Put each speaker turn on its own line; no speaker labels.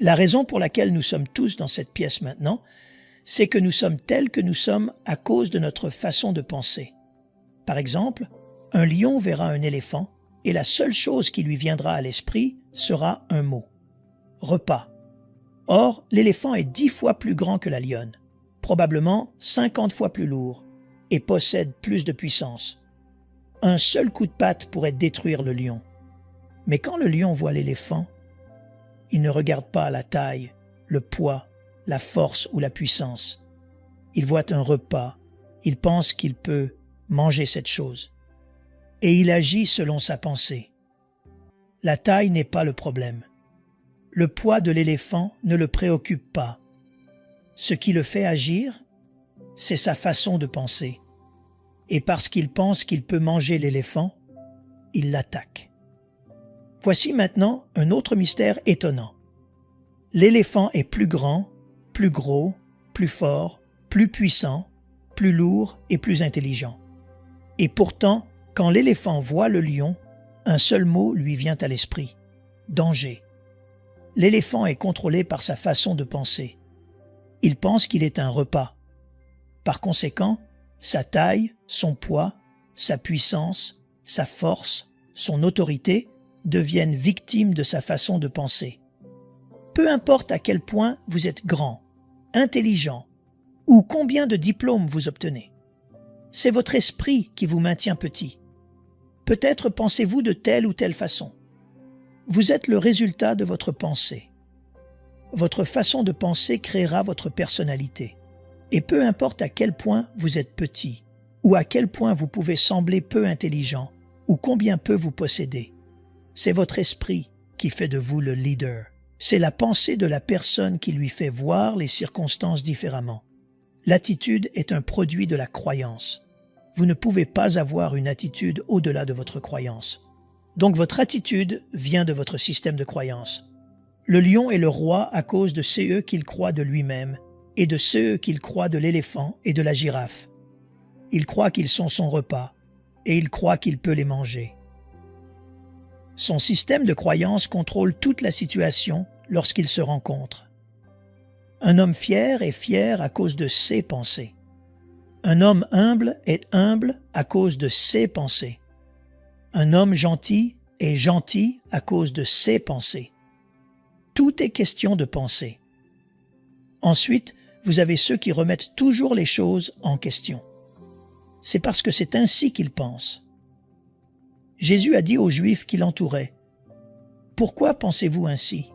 La raison pour laquelle nous sommes tous dans cette pièce maintenant, c'est que nous sommes tels que nous sommes à cause de notre façon de penser. Par exemple, un lion verra un éléphant et la seule chose qui lui viendra à l'esprit sera un mot. Repas. Or, l'éléphant est 10 fois plus grand que la lionne, probablement 50 fois plus lourd, et possède plus de puissance. Un seul coup de patte pourrait détruire le lion. Mais quand le lion voit l'éléphant, il ne regarde pas la taille, le poids, la force ou la puissance. Il voit un repas, il pense qu'il peut manger cette chose. Et il agit selon sa pensée. La taille n'est pas le problème. Le poids de l'éléphant ne le préoccupe pas. Ce qui le fait agir, c'est sa façon de penser. Et parce qu'il pense qu'il peut manger l'éléphant, il l'attaque. Voici maintenant un autre mystère étonnant. L'éléphant est plus grand, plus gros, plus fort, plus puissant, plus lourd et plus intelligent. Et pourtant, quand l'éléphant voit le lion, un seul mot lui vient à l'esprit: danger. L'éléphant est contrôlé par sa façon de penser. Il pense qu'il est un repas. Par conséquent, sa taille, son poids, sa puissance, sa force, son autorité deviennent victimes de sa façon de penser. Peu importe à quel point vous êtes grand, intelligent ou combien de diplômes vous obtenez, c'est votre esprit qui vous maintient petit. Peut-être pensez-vous de telle ou telle façon. Vous êtes le résultat de votre pensée. Votre façon de penser créera votre personnalité. Et peu importe à quel point vous êtes petit, ou à quel point vous pouvez sembler peu intelligent, ou combien peu vous possédez, c'est votre esprit qui fait de vous le leader. C'est la pensée de la personne qui lui fait voir les circonstances différemment. L'attitude est un produit de la croyance. Vous ne pouvez pas avoir une attitude au-delà de votre croyance. Donc votre attitude vient de votre système de croyance. Le lion est le roi à cause de ce qu'il croit de lui-même et de ce qu'il croit de l'éléphant et de la girafe. Il croit qu'ils sont son repas et il croit qu'il peut les manger. Son système de croyance contrôle toute la situation lorsqu'il se rencontre. Un homme fier est fier à cause de ses pensées. Un homme humble est humble à cause de ses pensées. Un homme gentil est gentil à cause de ses pensées. Tout est question de pensée. Ensuite, vous avez ceux qui remettent toujours les choses en question. C'est parce que c'est ainsi qu'ils pensent. Jésus a dit aux Juifs qui l'entouraient: « Pourquoi pensez-vous ainsi?